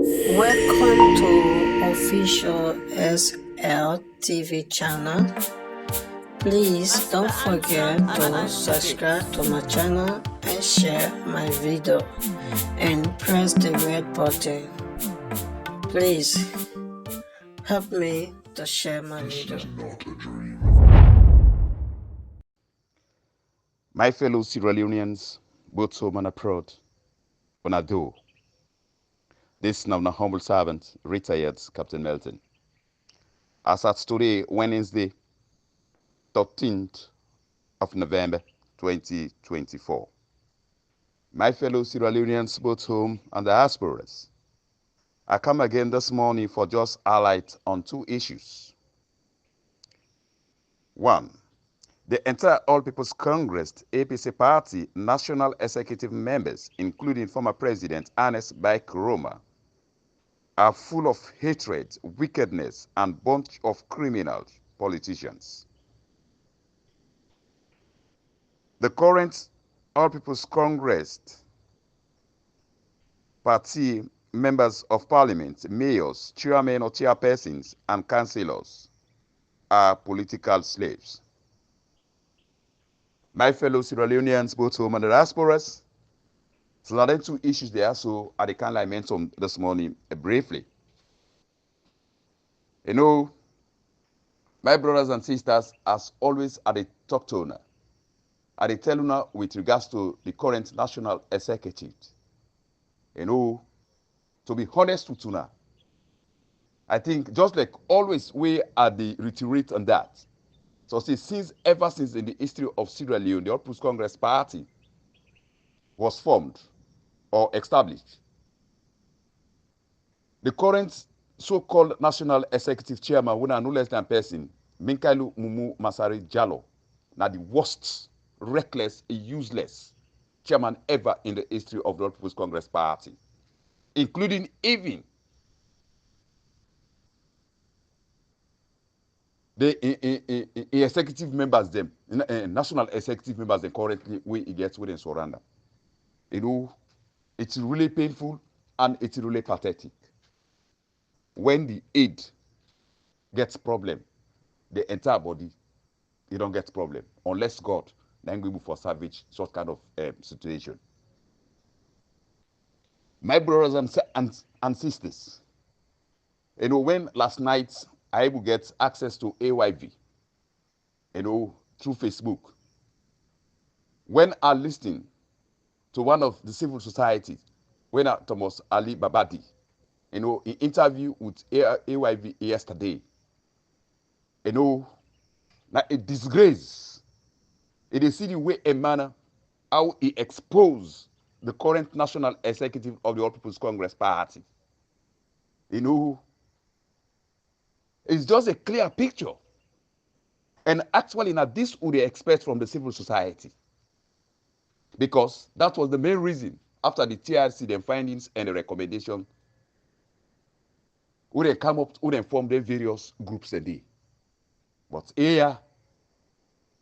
Welcome to official SL TV channel. Please don't forget to subscribe to my channel and share my video and press the red button. Please help me to share my video. My fellow Sierra Leoneans, both home and abroad, Onado. This is now my humble servant, retired Captain MILTON. As at today, Wednesday, 13th of November 2024. My fellow Sierra Leoneans, both home and diasporas, I come again this morning for just highlight on two issues. One, the entire All People's Congress APC Party national executive members, including former President ERNEST by KOROMA, are full of hatred, wickedness, and bunch of criminal politicians. The current All People's Congress Party members of parliament, mayors, chairmen or chairpersons, and councilors are political slaves. My fellow Sierra Leoneans, both home and diasporas, so there are two issues there, so I can I mention this morning briefly. You know, my brothers and sisters, as always, are the talk to owner, are the tell owner with regards to the current national executive. You know, to be honest with you, I think just like always, we are the reiterate on that. So ever since in the history of Sierra Leone, the All People's Congress Party was formed or established, the current so-called national executive chairman, when no less than person, Minkailu Mumu Masari Jallo, now the worst, reckless, useless chairman ever in the history of the All People's Congress Party, including even the executive members, them national executive members, them currently we get within surrender. You know, it's really painful and it's really pathetic. When the aid gets problem, the entire body, you don't get problem unless God then we move for savage sort kind of situation. My brothers and sisters, you know, when last night I able get access to AYV, you know, through Facebook, when I listened to one of the civil societies, when Thomas Ali Babadi, you know, in interview with AYV yesterday, you know, like a disgrace. It is the way a manner how he exposed the current national executive of the All People's Congress Party. You know, it's just a clear picture. And actually, now this would they expect from the civil society. Because that was the main reason after the TRC, the findings and the recommendation, would they come up, would they form the various groups a day. But here,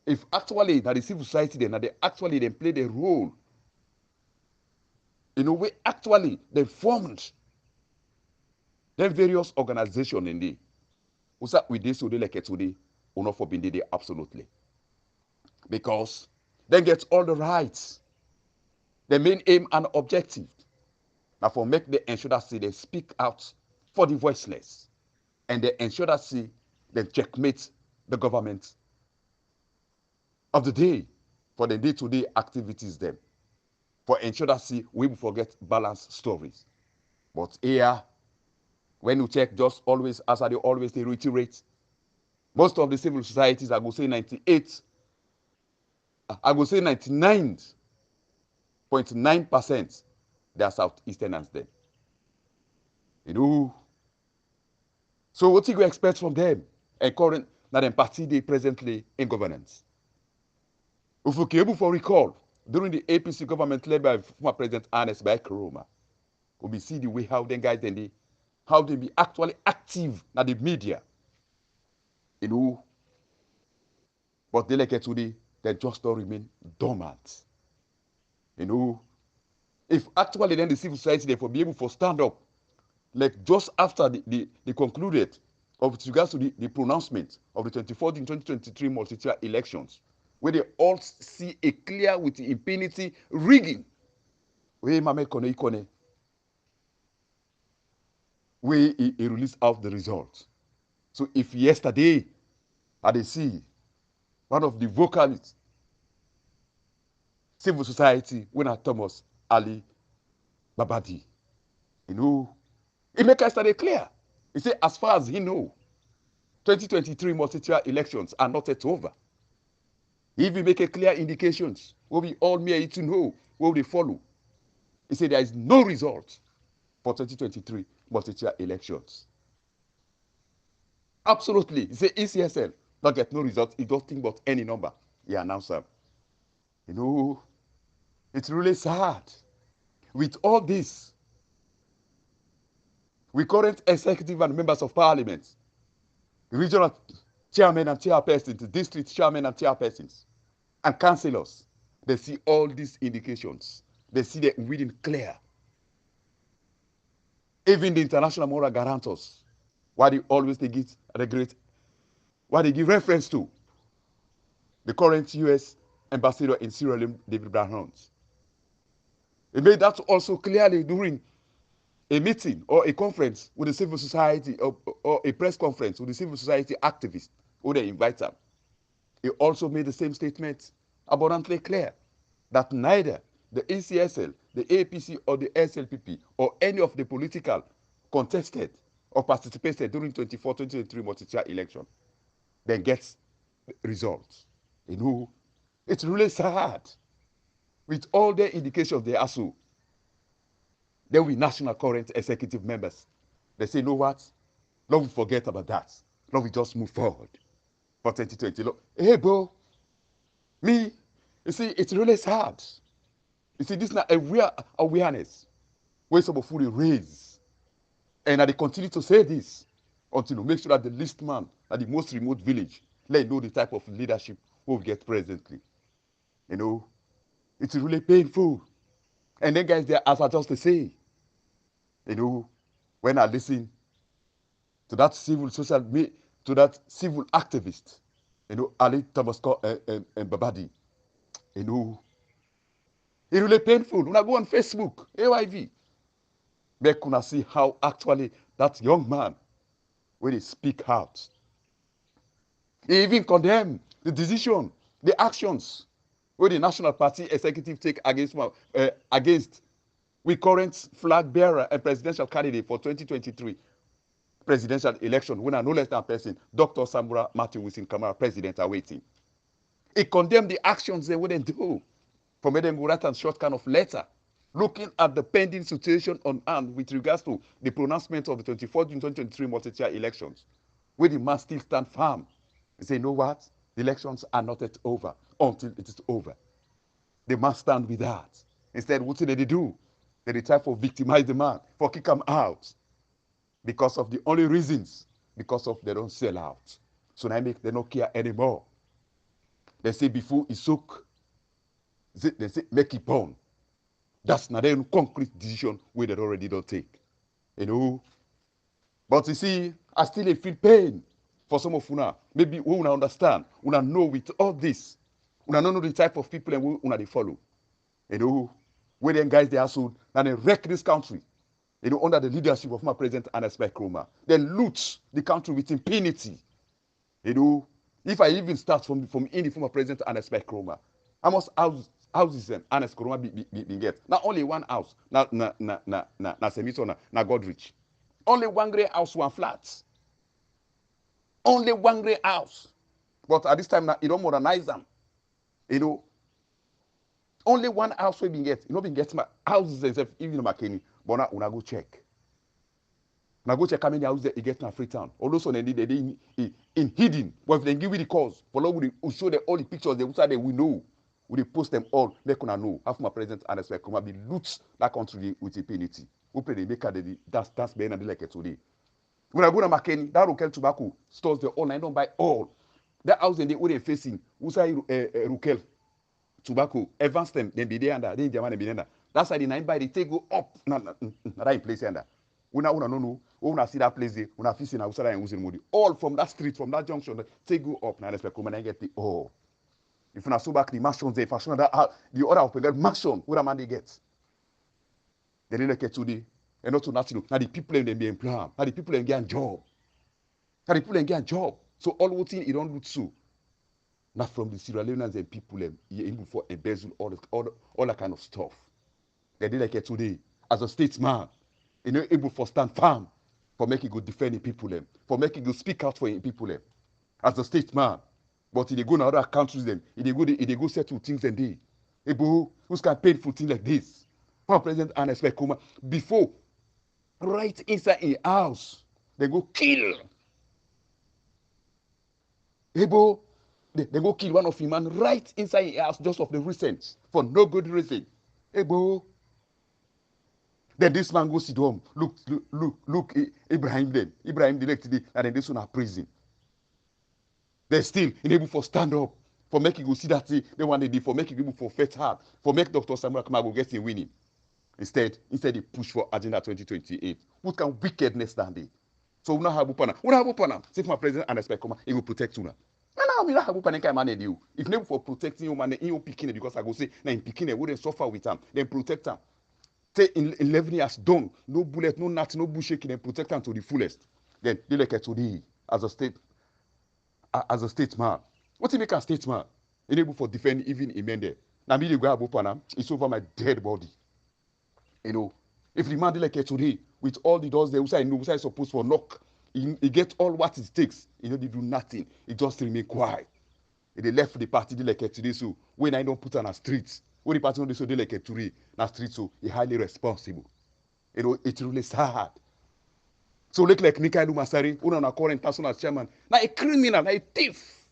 if actually that the civil society then they actually they played a role in a way actually they formed the various organizations in the usa with this today like today will not forbid it absolutely, because they get all the rights, the main aim and objective now for make the ensure that see they speak out for the voiceless and they ensure that see they checkmate the government of the day for the day-to-day activities them, for ensure that see we will forget balanced stories. But here, when you check just always, as I always they reiterate, most of the civil societies, I go say 98, I go say 99.9%, they are Southeasterners then. You know, so what do you expect from them? And current, now them party they presently in governance. If we can able for recall, during the APC government led by former President ERNEST by KOROMA, we see the way how them guys then they, how they be actually active in the media. You know, but they like it today, they just don't remain dormant. You know, if actually then the civil society they for be able to stand up like just after the concluded with regards to the pronouncement of the 2014 2023 multi-tier elections, where they all see a clear with impunity rigging. Where Mame Kone Ikone, where he released out the results. So if yesterday I dey see one of the vocalists, civil society, when I Thomas Ali Babadi, you know, he make yesterday clear. He said, as far as he know, 2023 multi-tier elections are not yet over. He even make a clear indications what we all may to know what they follow. He said there is no result for 2023 multi-tier elections. Absolutely. He said ECSL not get no result. He don't think about any number. He announced them. You know, it's really sad. With all this, with current executive and members of parliament, the regional chairmen and chairpersons, the district chairmen and chairpersons, and councillors, they see all these indications. They see the reading clear. Even the international moral guarantors, why they always they give why they give reference to the current U.S. ambassador in Sierra Leone, David Brown. He made that also clearly during a meeting or a conference with the civil society or a press conference with the civil society activists who they invite them. He also made the same statement abundantly clear that neither the ECSL, the APC, or the SLPP, or any of the political contested or participated during 2023 multi-tier election, then gets results. You know, it's really sad. With all the indications they are so, then we national current executive members, they say, you know what? Don't we forget about that. Don't we just move forward for 2020. Look, hey, bro, me, you see, it's really sad. You see, this is not a real awareness where some of you raise. And they continue to say this until we make sure that the least man at the most remote village let know the type of leadership we get presently. You know, it's really painful. And then, guys, there, as I just say, you know, when I listen to that civil activist, you know, Ali Thomas and Babadi, you know, it's really painful. When I go on Facebook, AYV, make una see how actually that young man, when he speak out, he even condemn the decision, the actions where the National Party executive take against we current flag bearer and presidential candidate for 2023 presidential election, when I no less than person, Dr. Samura Martin Wilson Kamara, president, are waiting. He condemned the actions they wouldn't do. For me, them write a short kind of letter looking at the pending situation on hand with regards to the pronouncement of the 2014 2023 multi-tier elections, where the man still stand firm. He say, you know what? The elections are not yet over until it is over. The man stand with that. Instead, what did they do? They try to victimize the man, for kick him out. Because of the only reasons, because of they don't sell out. So now they don't care anymore. They say before it soak, they say make it burn. That's not a concrete decision where they already don't take. You know. But you see, I still feel pain for some of una. Maybe we will understand. Una know with all this. Una know the type of people and we una they follow. You know, where them guys they are so now they wreck this country. You know, under the leadership of my President ERNEST KOROMA. Then loot the country with impunity. You know, if I even start from any former President ERNEST KOROMA, I must houses and ERNEST KOROMA be get. Not only one house, na Semito, na Godrich. Only one grey house, one flat. Only one grey house. But at this time now, you don't modernize them. You know, only one house we been get. You know, been get my houses themselves, even McKinney. But now, una go check. Now go check how many houses you get in Freetown. Also, they in hidden. But if they give you the cause, follow we show them all the pictures. They we know. We post them all. Make una know. Half my President ERNEST KOROMA be loot that country with impunity. We play the maker that's being and like it today. When I go to McKinney, that Rukel tobacco stores the all. I don't buy all. That house in the way they facing. Who say Rukel tobacco? Advance them. Then be there under. Then German be there. That's why the 9 by the take go up. Not in place under. Una no no. Una see that place there. Una feel say na Usara and Uzimodi. All from that street, from that junction, take go up. Now respect come and get the oh. If una so back the mansions there, fashion that the other open get mansion. Who the man they get? They didn't get today. And not to nothing. Now the people them be employed. Now the people them get job. Now the people them get job. So all what thing it don't look so. Not from the Sierra Leoneans and people them able for embezzle all that kind of stuff. They did like it today as a statesman, able for stand firm for making good defending people them, for making good speak out for people them as a statesman. But if they go to other countries them, if they go settle things and they able who's can painful things like this. For President ERNEST Koma before right inside a house they go kill. Able they go kill one of him man right inside a house just of the recent for no good reason. Able then this man goes to home. Look, Ibrahim then. Ibrahim directly, and then this one are prison. They still able for stand up, for making you see that they want to do, for making people for fight hard, for make Dr. Samuel Kamago get a winning. Instead they push for Agenda 2028. What can wickedness than they? So we not have upana. Say my president and expect come, he will protect you now. No, we not have upana can manage you. If never for protecting you, man, you picking it because I go say, now in picking it wouldn't suffer with them, then protect them. Say in 11 years done, no bullet, no nut, no bush shaking, and protect them to the fullest. Then they like today as a statesman. What do you make a statesman? Able for defend even in men there. Now me go abupana, it's over my dead body. If the man like today with all the doors there, I know who's supposed to knock, he get all what it takes. They do nothing. He just remain quiet. They left the party like today, so when I don't put on a street. When the party on the so they like a today, na street so he highly responsible. It's really sad. So look like Mikaelu Masari, who na current person as chairman, na a criminal, na a thief.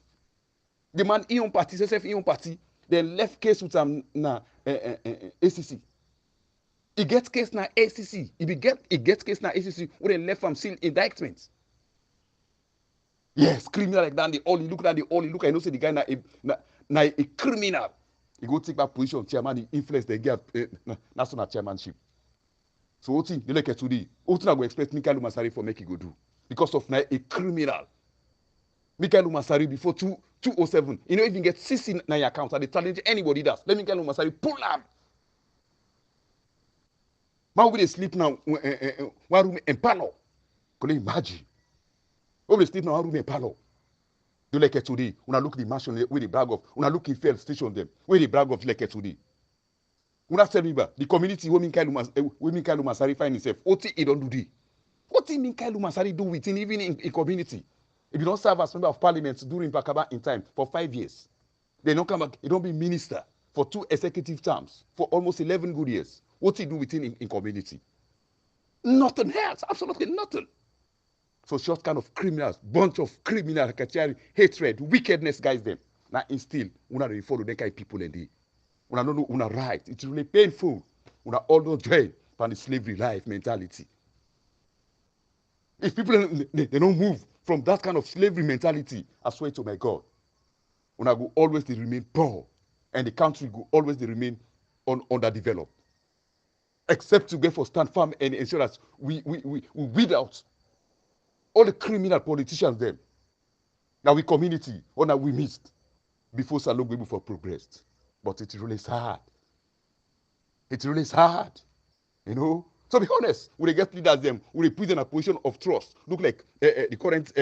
The man in party, self in party, then left case with na ACC. He gets case na ACC. He gets case na ACC. When they left from seal indictment. Yes, criminal like that. They all look at I know say the guy na a criminal. He go take that position of chairman, he influence the get national chairmanship. So what thing they like today? What thing I go expect Mikaelu Masari for make he go do? Because of a criminal. Mikaelu Masari before 2007, you know even get 60 in your account and they challenge anybody does. Let Mikaelu Masari pull up. Man will they sleep now one room in panel. Can you imagine? Will they sleep now one room in panel? Do like today. Una look the mansion where they brag of. Una look in fair station them. Where they brag of like today. Una tell me the community where Mikaelu Masari find himself. What he don't do this? What did Mikaelu Masari do within even in community? If you don't serve as member of parliament during Bakaba in time for 5 years, they don't come back. He don't be minister for 2 executive terms for almost 11 good years. What he do within in community? Nothing else. Absolutely nothing. So short kind of criminals, bunch of criminal, hatred, wickedness guys them. Now instill, una really follow them kind of people in the. Una don't know una right. It's really painful. Una all don't join from the slavery life mentality. If people they don't move from that kind of slavery mentality, I swear to my God, una go always they remain poor, and the country go always they remain underdeveloped. Except to get for stand firm and ensure that we weed out all the criminal politicians them. Now we community, or now we missed before Salon be able for progressed. But it's really sad. It's really sad. So be honest, we get leaders them, we put in a position of trust. Look like the current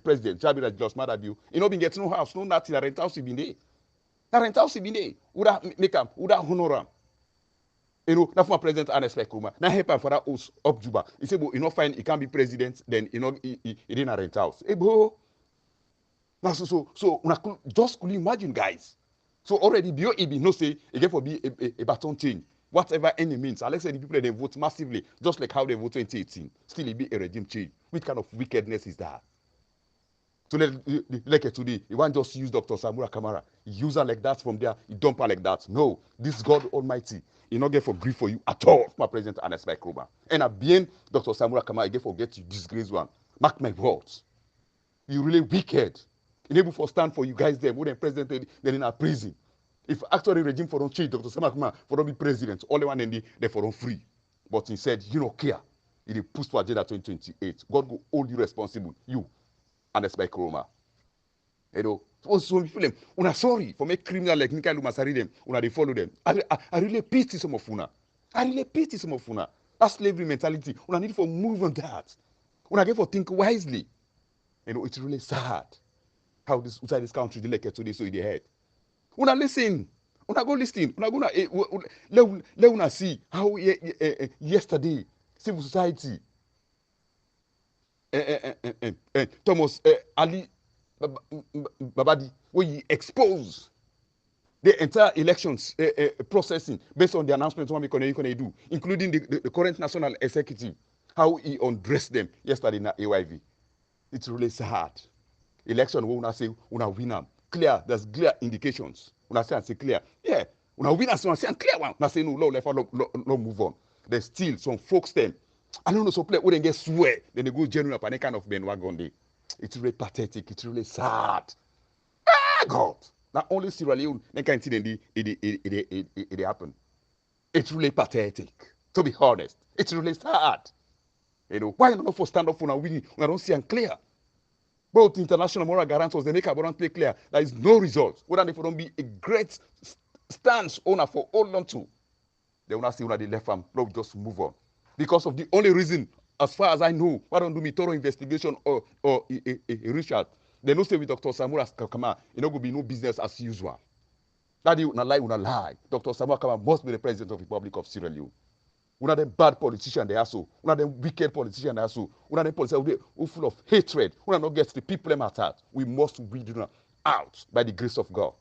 president, Jabir just mad at you. Been getting no house, no nothing, rent house been there. Now rent house been there. Would that make him, would that honor him? Now for President ERNEST Koma, now help him for that house up Juba. He said, but fine, he can't be president, then he didn't rent house. Bro. Now so just could you imagine, guys? So already BOEB no say again for be a baton change. Whatever any means. Alex said the people they vote massively, just like how they vote 2018. Still it be a regime change. Which kind of wickedness is that? So like today, you want just use Dr. Samura Kamara. Use her like that from there, you dump her like that. No, this God Almighty, he not get for grief for you at all, my President ERNEST Koma. And at the end, Dr. Samura Kamara, he get forget you disgrace one. Mark my words. You really wicked. Enable for stand for you guys there, more than president, then in a prison. If actually regime for don't change, Dr. Samura Kamara for don't be president, all the one and they for don't free. But instead, you don't care. It is pushed to agenda 2028. God will hold you responsible. You, and that's by KOROMA. You know, so people them, una sorry for make criminal like Nika Lumasari them, una they follow them. I really pity some of una. I really pity some of una. That slavery mentality. Una need for move on that. Una get for think wisely. You know, it's really sad how this inside this country they like it today so in the head. Una listen. Una go listen. Una gonna let una see how yesterday civil society Thomas Ali Babadi, where he exposed the entire elections processing based on the announcements what we can do, including the current national executive, how he undressed them yesterday in AYV. It's really sad. Election, we want to say, we win them. Clear, there's clear indications. When I say clear, yeah, when win us, say clear one. When I say no, left, no move on. There's still some folks them. I don't know, so play when they get swear, then they go genuine up and any kind of bandwagon day. It's really pathetic. It's really sad. Ah, God. Not only Sierra Leone, they can't see it happen. It's really pathetic. To be honest, it's really sad. You know, why not for stand up for now? We don't see and clear. Both international moral guarantors, they make abundantly clear there is no result. Whether they don't be a great stance owner for hold on to, they will not see whether they left them. No, just move on. Because of the only reason, as far as I know, why don't do me thorough investigation or a research? They don't say with Dr. Samura Kama, it not going to be no business as usual. That you not lie. Dr. Samura Kama must be the president of the Republic of Sierra Leone. One of them bad politicians they are so. One of them wicked politicians they are so. One of them politicians who full of hatred. One of them gets the people them at heart. We must weed them out by the grace of God.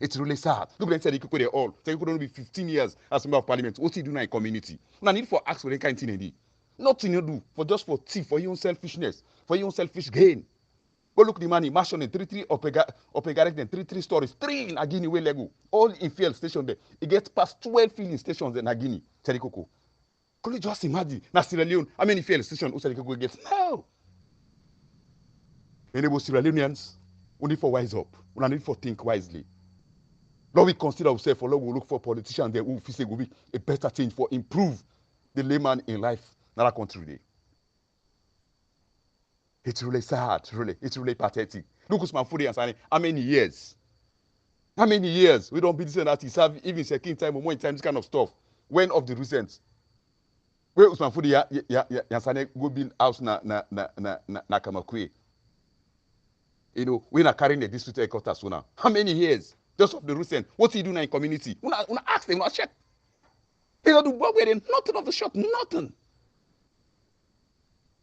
It's really sad. Look, they said they could all. So you could only be 15 years as member of parliament. What do you do in a community? Now need for ask for any kind of thing. Nothing you do for just for thief, for your own selfishness, for your own selfish gain. Go look the money, Mashon in 3 3 stories, 3 in Agini way Lego, all in field station there. It gets past 12 filling stations in Agini, Serikoko. Could you just imagine? Now Sierra Leone, how many field stations Serikoko gets? No. Enable Sierra Leoneans, we need for wise up. We need for think wisely. Lord, we consider ourselves, for Lord, we look for politicians there who feel will be a better change for improve the layman in life in our country today. It's really sad, really. It's really pathetic. Look, Usman Fudi and Sani, how many years? How many years? We don't be decent that he serve even second time or more time, this kind of stuff. When of the recent? Where Usman Fudi and Sani go build house na Kamakwe. You know, we're not carrying the district headquarters now. How many years? Just of the recent. What he do now in community? We not ask them, we not check. He don't do what we're in. Nothing of the shop, nothing.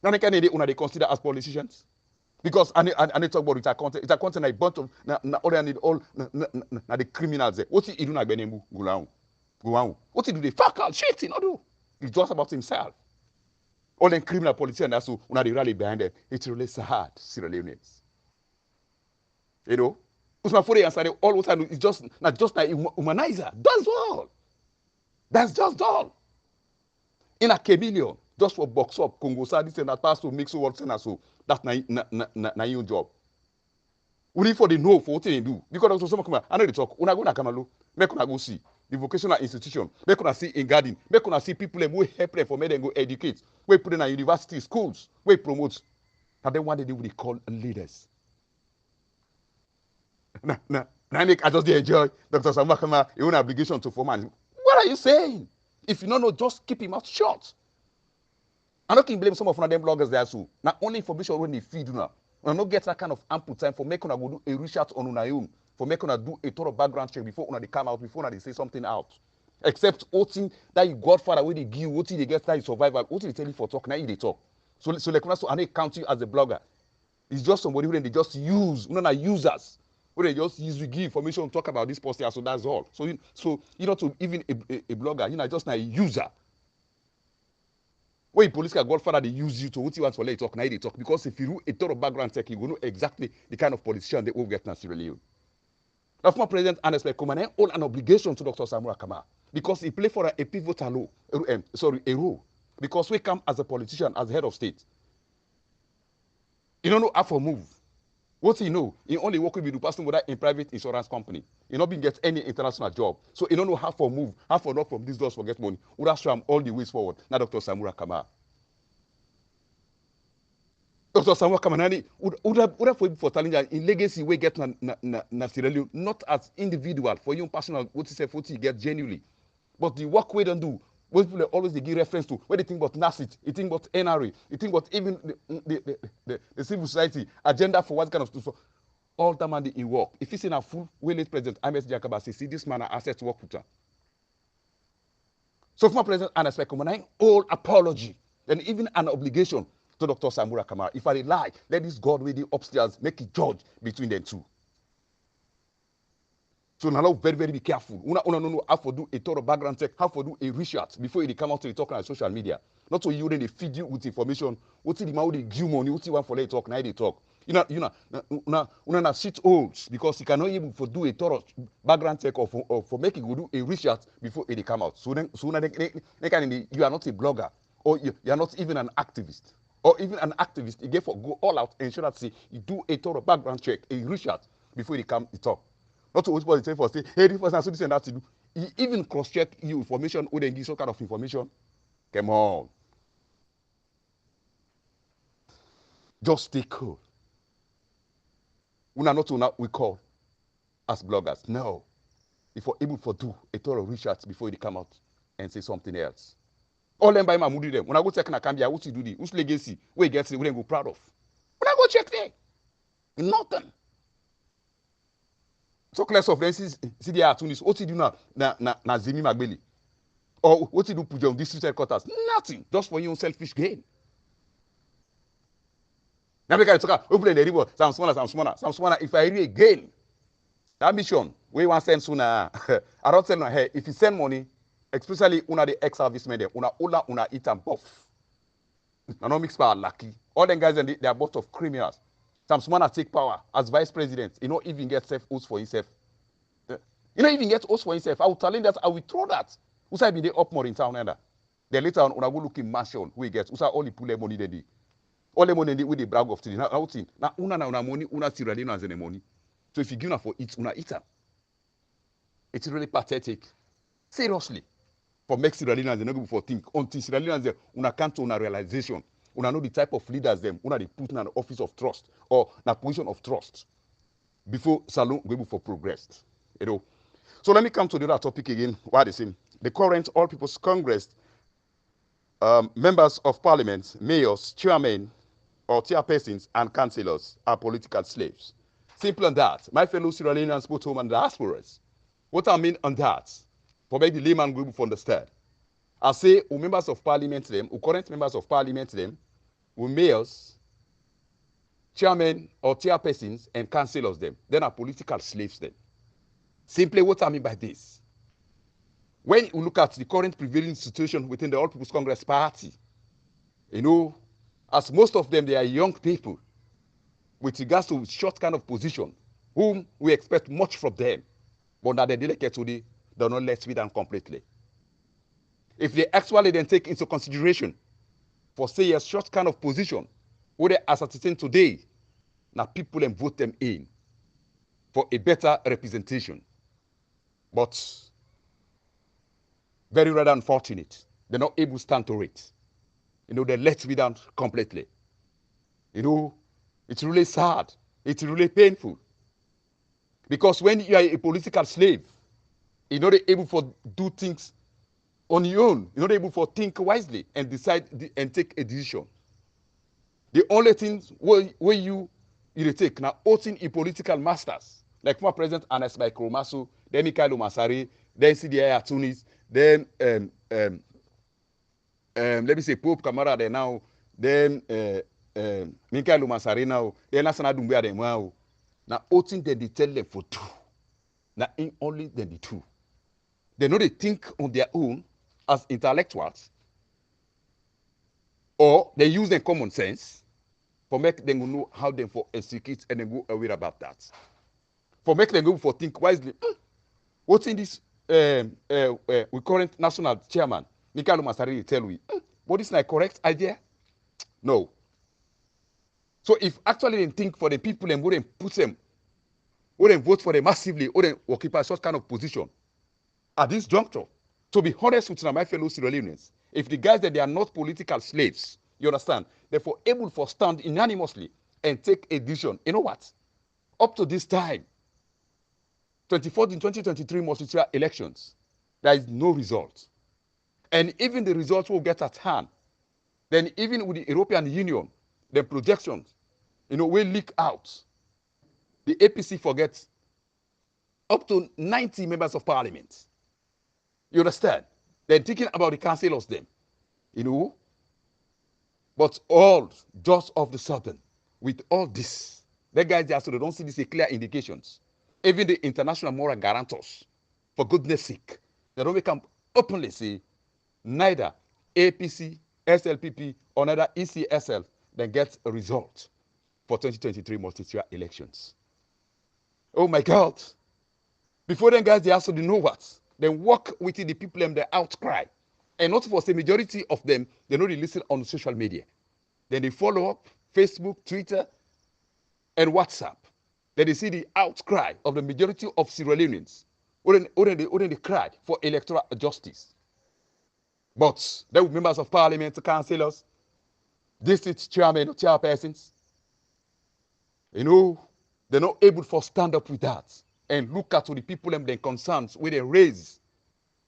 Now they consider as politicians. Because I need talk about it's a content a bunch of the criminals there. What he do na Benembu Gulau? What he do the fuck out shit he not do. It's just about himself. All the criminal politicians that's who they rally behind them. It's really sad, Sierra Leoneans. You know? Usman Fode answered all what I do is just not just like humanizer. That's all. That's just all. In a chameleon. Just for box up, Congo, this and that, pass to mix work and so. That's not your job. We need for the know for what they do. Because also some come, I know they talk. Una go na Kamalo, make una go see the vocational institution. Make una see in garden. Make una see people who help them for make them go educate. We put in a university, schools. We promote. And then one day they will call leaders. I just enjoy Dr. Samakama, your own obligation to form. What are you saying? If you don't know, just keep him out short. I don't can blame some of them bloggers there too. Not only information when they feed now. I don't get that kind of ample time for making us go do a research on una own, for making us do a thorough background check before una they come out, before una they say something out. Except OT that you Godfather where they give, OT they get that survival, OT they tell you for talk, now you they talk. So like so and they count you as a blogger. It's just somebody who they just use, no users. Where they just use you give information talk about this post here, so that's all. So you know to even a blogger, you know, just a user. When police can Godfather, they use you to what you want to let talk, now they talk. Because if you do a thorough background check, you will know exactly the kind of politician they will get in Sierra Leone. Now, former President ERNEST Komane owed an obligation to Dr. Samura Kama because he played for a pivotal role. Because we come as a politician, as head of state. You don't know how to move. What he know? He only work with the person without in private insurance company. He not been get any international job. So he don't know how for move, how for not from these doors for get money. Would have swam all the ways forward. Now Dr. Samura Kamara. Dr. Samura Kamara would have for telling that in legacy we get na Sierra Leone, not as individual for you personal what you get genuinely. But the work we don't do, most people always they give reference to when they think about NACIT, they think about NRA, they think about even the civil society agenda for what kind of stuff. All that man in work. If he's in a full willing president, MS Jakaba say, see this man asset work with her. So former president and expect all apology and even an obligation to Dr. Samura Kamara. If I lie, let this God with the upstairs make a judge between them two. So now very, very be careful. Una know how to do a thorough background check, how to do a research before you come out to the talk on social media. Not so you they feed you with information. What's the man they give money? What's the one for they talk? Now they talk. You know, shit holes because you cannot even for do a thorough background check or for making you do a research before they come out. So then you are not a blogger or you are not even an activist. Or even an activist, you get for go all out and ensure that you do a thorough background check, a research before they come to talk. Not to always say for say, hey, this person has this and that to do. He even cross-check you information or then give some kind of information. Come on. Just stay cool. We are not we call as bloggers. No. If we're able to do a thorough research before they come out and say something else. All them by my moody them. When I go check na Cambia, what you do this? Whose legacy? Where gets it? We go proud of. When I go check there, nothing. Talk less of them. See the Tunis. What you do now? Na Zemi Magbeli. Or what you do put on district headquarters? Nothing. Just for your own selfish gain. Now because you talk, open the river. Some smaller. If I read again, that mission we want send sooner. I don't tell no. Hey, if you send money. Especially una the ex-servicemen there, una eat and buff. I don't mix power lucky. All them guys they are both of criminals. Some man take power as vice president. You know even get self host for himself. You know even get host for himself. I will tell him that I will throw that. Who say be they up more in town either. Then later on una go look in mansion who he gets. Who say all the pull money they do. All the money they with the brag of today. Now thing. Now una money una tirade no as the money. So if you give una for it, una eat them. It's really pathetic. Seriously. For make Sierra Leoneans, they not go for think. Until Sierra Leoneans, una come to una realization. Una know the type of leaders them. Una they put in an office of trust or in a position of trust before Salon go for progress. You know. So let me come to the other topic again. What is it? The current All People's Congress members of parliament, mayors, chairmen, or chairpersons and councilors are political slaves. Simple as that. My fellow Sierra Leoneans, both home and diasporas. What I mean on that? For make the layman group to understand. I say, who members of parliament them, who current members of parliament them, who mayors, chairmen or chairpersons and councillors them, then are political slaves them. Simply what I mean by this. When you look at the current prevailing situation within the All People's Congress Party, you know, as most of them, they are young people with regards to short kind of position, whom we expect much from them, but now they delegate today, they're not let with them completely. If they actually then take into consideration for say a short kind of position, what they ascertain today, now people and vote them in for a better representation. But very rather unfortunate, they're not able to stand to it. You know, they're let with them completely. You know, it's really sad. It's really painful. Because when you are a political slave, you're not able to do things on your own. You're not able to think wisely and decide and take a decision. The only things where you take now, voting in political masters, like former President ERNEST by KOROMA, then Mikhail Masari, then CDI Tunis, then let me say Pope Kamara there now, then Mikhail Masari now, then National Dumbia there now. Now voting they tell them for two. Now only then the two. They know they think on their own as intellectuals, or they use their common sense for make them know how them for execute and then go aware about that. For make them go for think wisely. What's in this we current national chairman, Mikhail Masari tell we, what is my correct idea? No. So if actually they think for the people and wouldn't put them, wouldn't vote for them massively, wouldn't occupy such kind of position at this juncture. To be honest with my fellow Sierra Leoneans, if the guys that they are not political slaves, you understand, therefore able to stand unanimously and take a decision, you know what? Up to this time, 2023 multi-year elections, there is no result. And even the results will get at hand. Then even with the European Union, the projections, will leak out. The APC forgets up to 90 members of parliament. You understand? They're thinking about the councillors then, But all just of the sudden, with all this, the guys there, so they don't see these clear indications. Even the international moral guarantors, for goodness sake, they don't make them openly say neither APC, SLPP, or neither ECSL then gets a result for 2023 multi-year elections. Oh my God. Before then, guys, they also know what? Then work with the people and the outcry. And not for the majority of them, they don't listen on social media. Then they follow up Facebook, Twitter, and WhatsApp. Then they see the outcry of the majority of Sierra Leoneans. Wouldn't they cry for electoral justice? But there were members of parliament, councillors, district chairmen, chairpersons. They're not able to stand up with that and look at the people and their concerns where they raise,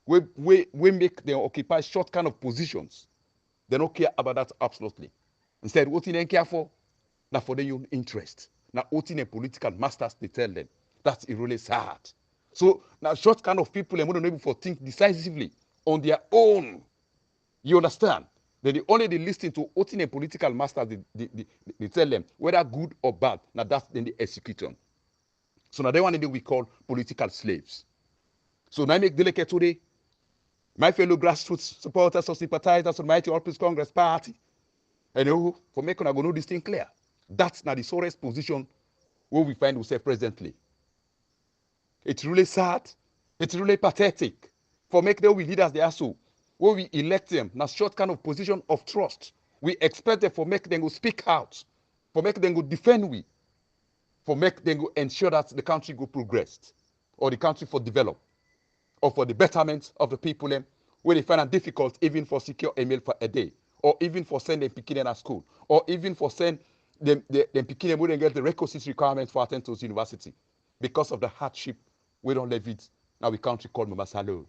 we make them occupy short kind of positions. They don't care about that absolutely. Instead, what they care for, now for their own interest. Now, what in the political masters they tell them. That's really sad. So now, short kind of people, they're not able to think decisively on their own. You understand? They only listen to what in the political masters they tell them, whether good or bad. Now, that's then the execution. So now, they want to we call political slaves. So now, I make delicate today. My fellow grassroots supporters or sympathizers of the Mighty All-Peace Congress Party, for making I go know this thing clear. That's not the sorest position where we find ourselves presently. It's really sad. It's really pathetic. For make the leaders they are so, where we elect them, na short kind of position of trust. We expect them for make them go speak out, for make them go defend we, for make them go ensure that the country go progress, or the country for develop, or for the betterment of the people where they find it difficult even for secure a meal for a day, or even for send them picking at school, or even for send them picking them wouldn't get the requisite requirements for attend to university because of the hardship we don't live it now we country called Mamasalo.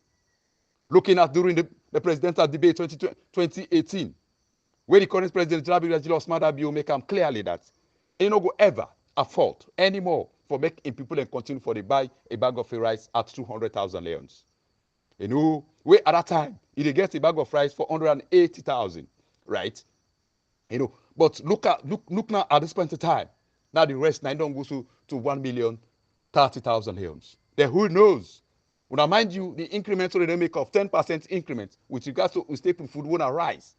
Looking at during the presidential debate 2018, where the current president Jabi Osmada make them clearly that he no go ever afford anymore for making people and continue for the buy a bag of rice at 200,000 leons. Where at that time he get a bag of rice for 180,000, right? But look now at this point in time. Now the rest now don't go to 1,030,000 leons. Then who knows? When I mind you, the incremental they make of 10% increment with regards to staple food will not rise.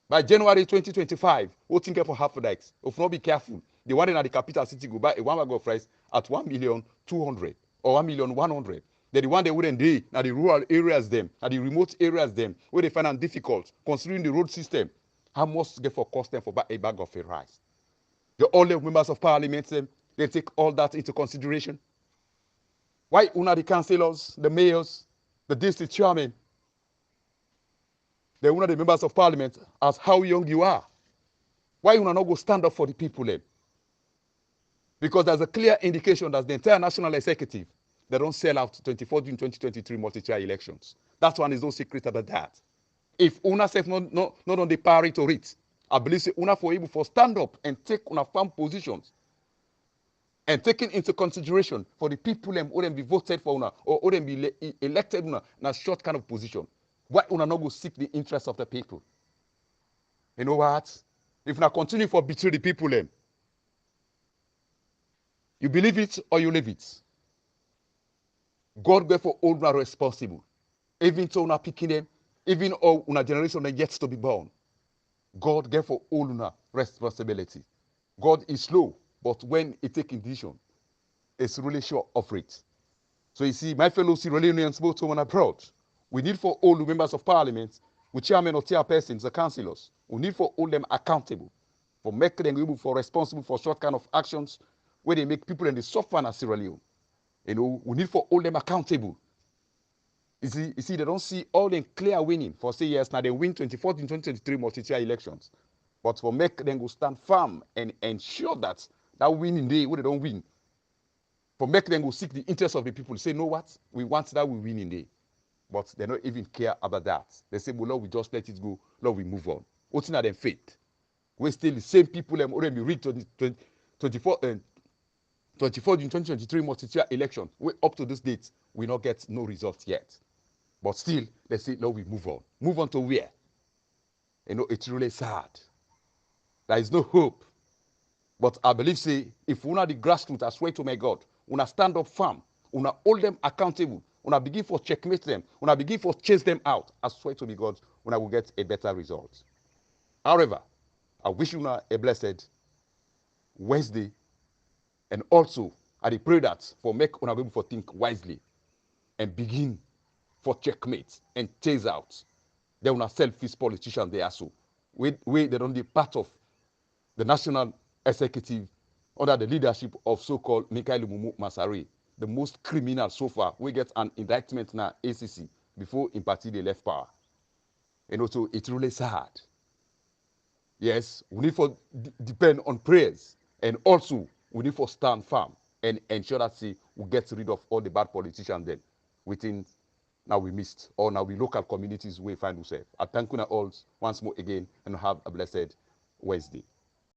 By January 2025, we'll think for half of that. If not be careful, the one in the capital city go buy a 1 bag of rice at 1,200,000 or 1,100,000. Then the one they wouldn't do now the rural areas them, and the remote areas them, where they find it difficult, considering the road system, how much get for cost them for buy a bag of rice? The only members of parliament them, they take all that into consideration. Why una the councillors, the mayors, the district chairmen, they una the members of parliament as how young you are? Why una not go stand up for the people then? Because there's a clear indication that the entire national executive, they don't sell out 24 June 2023 multi-year elections. That one is no secret about that. If una self not on the party to it, I believe say una for able for stand up and take una firm positions and taking into consideration for the people who wouldn't be voted for una or wouldn't be elected una in a short kind of position. Why una not go seek the interest of the people? You know what? If una continue for betray the people you believe it or you leave it. God therefore hold una responsible. Even to una picking them, even all una generation that yet to be born. God therefore hold una responsibility. God is slow, but when he takes decision, it's really sure of it. So you see, my fellow Sierra Leoneans, both home and abroad, we need for all the members of parliament, with chairmen or chairpersons, the councillors, we need for all them accountable for make them able for responsible for short kind of actions where they make people and they suffer in Sierra Leone. We need for hold them accountable. You see, they don't see all them clear winning for say yes, now they win 2014, 2023 multi-tier elections. But for make them go stand firm and ensure that winning day where they don't win. For make them go seek the interest of the people. Say, know what? We want that we win in day. But they don't even care about that. They say, well, Lord, we just let it go. Lord, we move on. What's in their faith? We still the same people already read to the 24 June 2023 multi-tier election. We up to this date, we not get no results yet. But still, they say, no, we move on. Move on to where? It's really sad. There is no hope. But I believe, say, if una the grassroots, I swear to my God, una stand up firm, una hold them accountable, una begin for checkmate them, una begin for chase them out, I swear to me God, una will get a better result. However, I wish una a blessed Wednesday, and also I pray that for make una able for think wisely and begin for checkmate and chase out. They una selfish politicians they are so. They don't be part of the national executive under the leadership of so-called Mikhail Masari, the most criminal so far. We get an indictment now, ACC, before in party they left power. So it's really sad. Yes, we need for depend on prayers, and also we need for stand firm and ensure that we get rid of all the bad politicians then within now we missed or now we local communities we find ourselves. I thank you all once more again and have a blessed Wednesday.